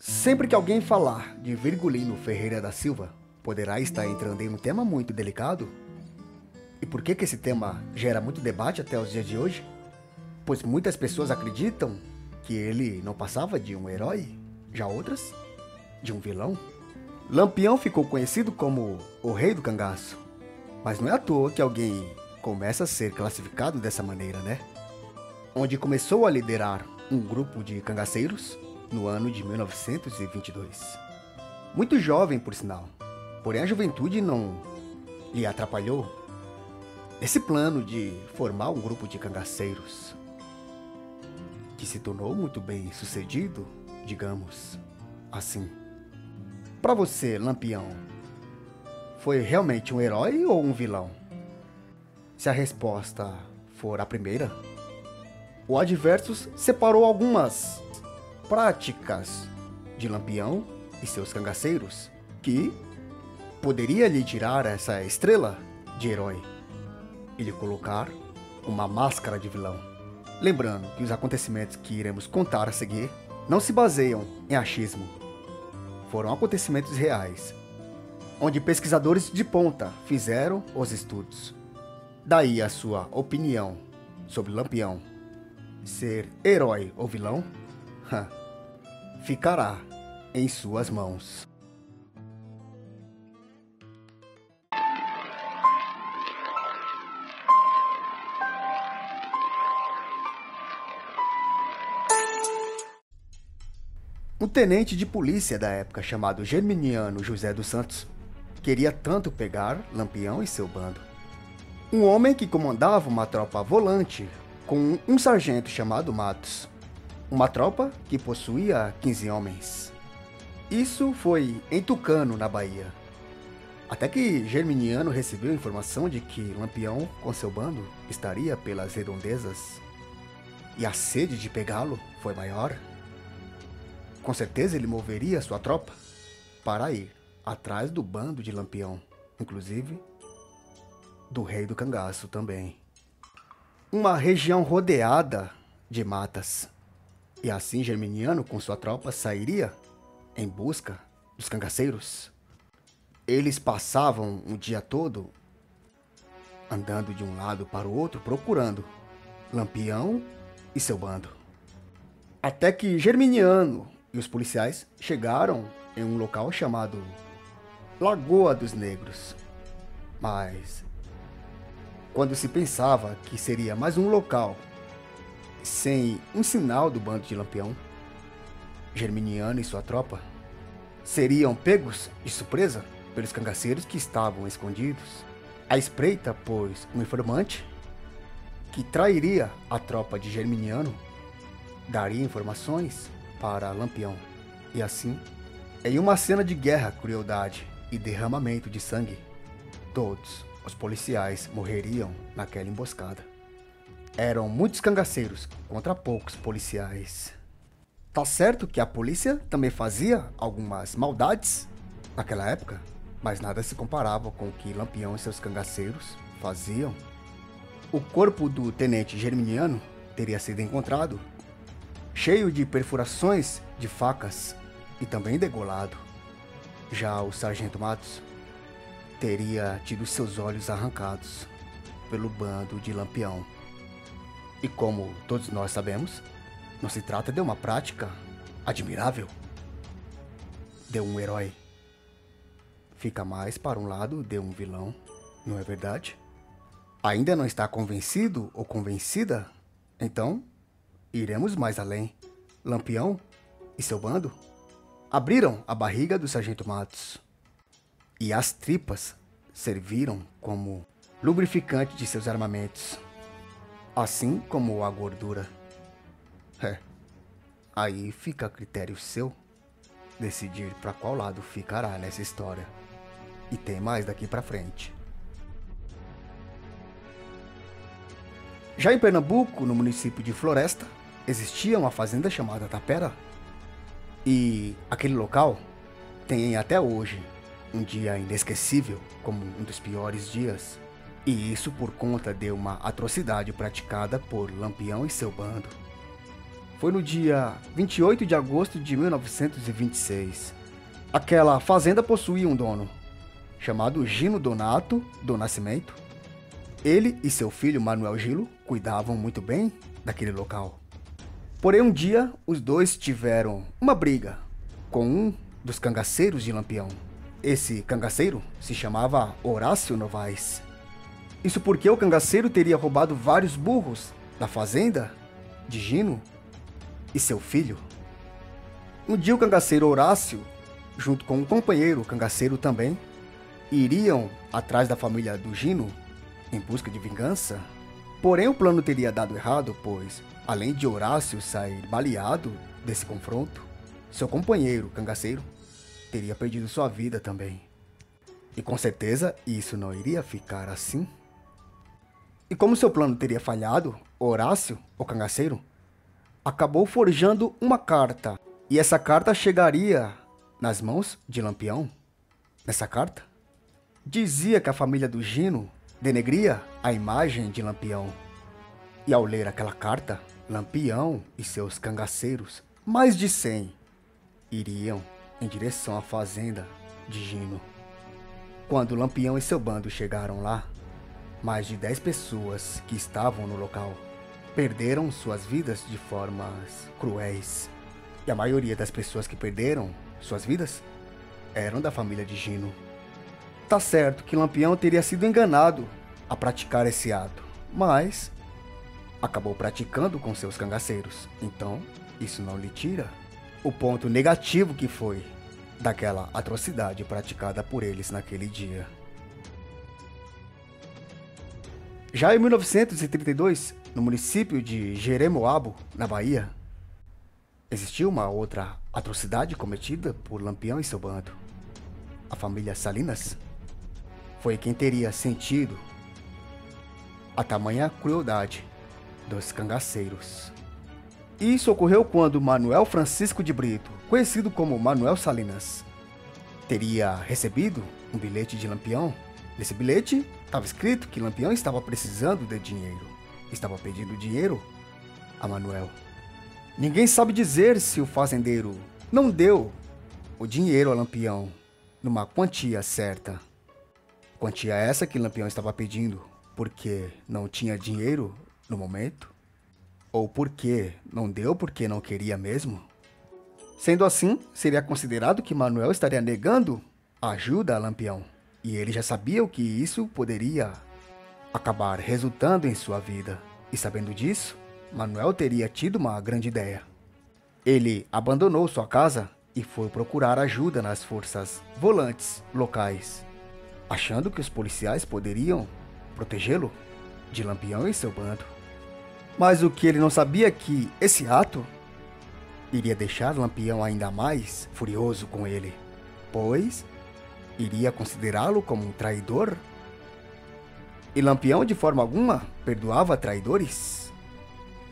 Sempre que alguém falar de Virgulino Ferreira da Silva, poderá estar entrando em um tema muito delicado. E por que esse tema gera muito debate até os dias de hoje? Pois muitas pessoas acreditam que ele não passava de um herói, já outras, de um vilão. Lampião ficou conhecido como o Rei do Cangaço, mas não é à toa que alguém começa a ser classificado dessa maneira, né? Onde começou a liderar um grupo de cangaceiros no ano de 1922. Muito jovem, por sinal, porém a juventude não lhe atrapalhou nesse plano de formar um grupo de cangaceiros, que se tornou muito bem sucedido, digamos assim. Para você, Lampião, foi realmente um herói ou um vilão? Se a resposta for a primeira, o Adversus separou algumas práticas de Lampião e seus cangaceiros que poderia lhe tirar essa estrela de herói e lhe colocar uma máscara de vilão. Lembrando que os acontecimentos que iremos contar a seguir não se baseiam em achismo. Foram acontecimentos reais, onde pesquisadores de ponta fizeram os estudos. Daí a sua opinião sobre Lampião ser herói ou vilão ficará em suas mãos. Um tenente de polícia da época chamado Germiniano José dos Santos queria tanto pegar Lampião e seu bando. Um homem que comandava uma tropa volante com um sargento chamado Matos. Uma tropa que possuía 15 homens. Isso foi em Tucano, na Bahia. Até que Germiniano recebeu informação de que Lampião, com seu bando, estaria pelas redondezas. E a sede de pegá-lo foi maior. Com certeza ele moveria sua tropa para ir atrás do bando de Lampião, inclusive do Rei do Cangaço também. Uma região rodeada de matas. E assim Germiniano com sua tropa sairia em busca dos cangaceiros. Eles passavam o dia todo andando de um lado para o outro procurando Lampião e seu bando. Até que Germiniano e os policiais chegaram em um local chamado Lagoa dos Negros. Mas quando se pensava que seria mais um local sem um sinal do bando de Lampião, Germiniano e sua tropa seriam pegos de surpresa pelos cangaceiros que estavam escondidos à espreita, pois um informante que trairia a tropa de Germiniano daria informações para Lampião. E assim, em uma cena de guerra, crueldade e derramamento de sangue, todos os policiais morreriam naquela emboscada. Eram muitos cangaceiros contra poucos policiais. Tá certo que a polícia também fazia algumas maldades naquela época, mas nada se comparava com o que Lampião e seus cangaceiros faziam. O corpo do tenente Germiniano teria sido encontrado cheio de perfurações de facas e também degolado. Já o sargento Matos teria tido seus olhos arrancados pelo bando de Lampião. E como todos nós sabemos, não se trata de uma prática admirável, de um herói. Fica mais para um lado de um vilão, não é verdade? Ainda não está convencido ou convencida? Então, iremos mais além. Lampião e seu bando abriram a barriga do sargento Matos e as tripas serviram como lubrificante de seus armamentos, assim como a gordura. Aí fica a critério seu decidir para qual lado ficará nessa história. E tem mais daqui para frente. Já em Pernambuco, no município de Floresta, existia uma fazenda chamada Tapera. E aquele local tem até hoje um dia inesquecível como um dos piores dias. E isso por conta de uma atrocidade praticada por Lampião e seu bando. foi no dia 28 de agosto de 1926. Aquela fazenda possuía um dono, chamado Gino Donato do Nascimento. Ele e seu filho Manuel Gilo cuidavam muito bem daquele local. Porém, um dia, os dois tiveram uma briga com um dos cangaceiros de Lampião. Esse cangaceiro se chamava Horácio Novaes. Isso porque o cangaceiro teria roubado vários burros da fazenda de Gino e seu filho. Um dia o cangaceiro Horácio, junto com um companheiro cangaceiro também, iriam atrás da família do Gino em busca de vingança. Porém, o plano teria dado errado, pois, além de Horácio sair baleado desse confronto, seu companheiro cangaceiro teria perdido sua vida também. E com certeza isso não iria ficar assim. E como seu plano teria falhado, Horácio, o cangaceiro, acabou forjando uma carta. E essa carta chegaria nas mãos de Lampião. Nessa carta, dizia que a família do Gino denegria a imagem de Lampião. E ao ler aquela carta, Lampião e seus cangaceiros, mais de 100, iriam em direção à fazenda de Gino. Quando Lampião e seu bando chegaram lá, mais de 10 pessoas que estavam no local perderam suas vidas de formas cruéis. E a maioria das pessoas que perderam suas vidas eram da família de Gino. Tá certo que Lampião teria sido enganado a praticar esse ato, mas acabou praticando com seus cangaceiros. Então, isso não lhe tira o ponto negativo que foi daquela atrocidade praticada por eles naquele dia. Já em 1932, no município de Jeremoabo, na Bahia, existiu uma outra atrocidade cometida por Lampião e seu bando. A família Salinas foi quem teria sentido a tamanha crueldade dos cangaceiros. Isso ocorreu quando Manuel Francisco de Brito, conhecido como Manuel Salinas, teria recebido um bilhete de Lampião. Nesse bilhete estava escrito que Lampião estava precisando de dinheiro, estava pedindo dinheiro a Manuel. Ninguém sabe dizer se o fazendeiro não deu o dinheiro a Lampião numa quantia certa. Quantia essa que Lampião estava pedindo porque não tinha dinheiro no momento? Ou porque não deu porque não queria mesmo? Sendo assim, seria considerado que Manuel estaria negando ajuda a Lampião. E ele já sabia o que isso poderia acabar resultando em sua vida. E sabendo disso, Manuel teria tido uma grande ideia. Ele abandonou sua casa e foi procurar ajuda nas forças volantes locais, achando que os policiais poderiam protegê-lo de Lampião e seu bando. Mas o que ele não sabia é que esse ato iria deixar Lampião ainda mais furioso com ele, pois iria considerá-lo como um traidor. E Lampião de forma alguma perdoava traidores.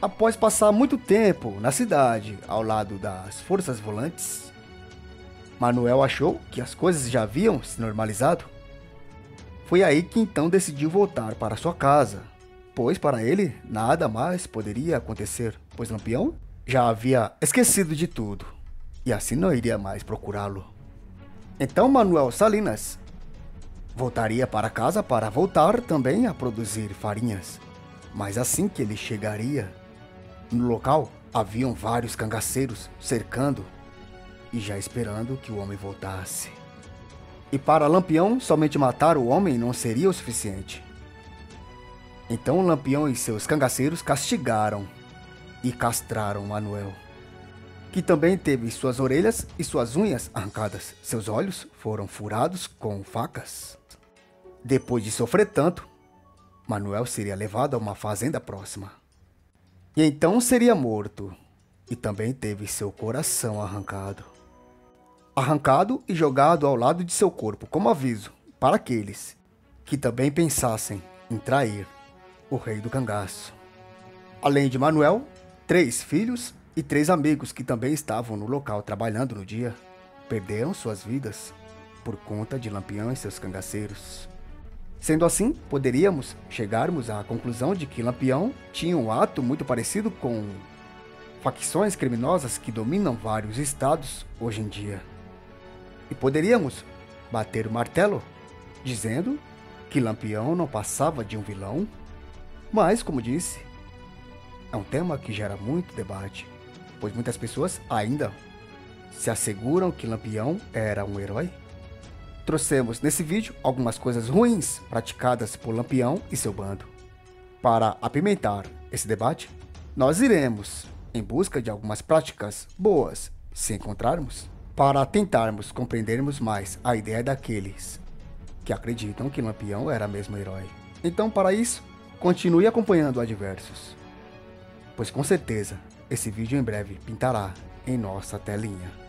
Após passar muito tempo na cidade ao lado das forças volantes, Manuel achou que as coisas já haviam se normalizado. Foi aí que então decidiu voltar para sua casa, pois para ele nada mais poderia acontecer, pois Lampião já havia esquecido de tudo e assim não iria mais procurá-lo. Então Manuel Salinas voltaria para casa para voltar também a produzir farinhas. Mas assim que ele chegaria no local, haviam vários cangaceiros cercando e já esperando que o homem voltasse. E para Lampião, somente matar o homem não seria o suficiente. Então Lampião e seus cangaceiros castigaram e castraram Manuel, que também teve suas orelhas e suas unhas arrancadas. Seus olhos foram furados com facas. Depois de sofrer tanto, Manuel seria levado a uma fazenda próxima. E então seria morto, e também teve seu coração arrancado. Arrancado e jogado ao lado de seu corpo como aviso para aqueles que também pensassem em trair o rei do cangaço. Além de Manuel, 3 filhos e 3 amigos que também estavam no local trabalhando no dia, perderam suas vidas por conta de Lampião e seus cangaceiros. Sendo assim, poderíamos chegarmos à conclusão de que Lampião tinha um ato muito parecido com facções criminosas que dominam vários estados hoje em dia. E poderíamos bater o martelo dizendo que Lampião não passava de um vilão, mas, como disse, é um tema que gera muito debate, pois muitas pessoas ainda se asseguram que Lampião era um herói. Trouxemos nesse vídeo algumas coisas ruins praticadas por Lampião e seu bando. Para apimentar esse debate, nós iremos em busca de algumas práticas boas, se encontrarmos, para tentarmos compreendermos mais a ideia daqueles que acreditam que Lampião era mesmo herói. Então, para isso, continue acompanhando o Adversus, pois com certeza esse vídeo em breve pintará em nossa telinha.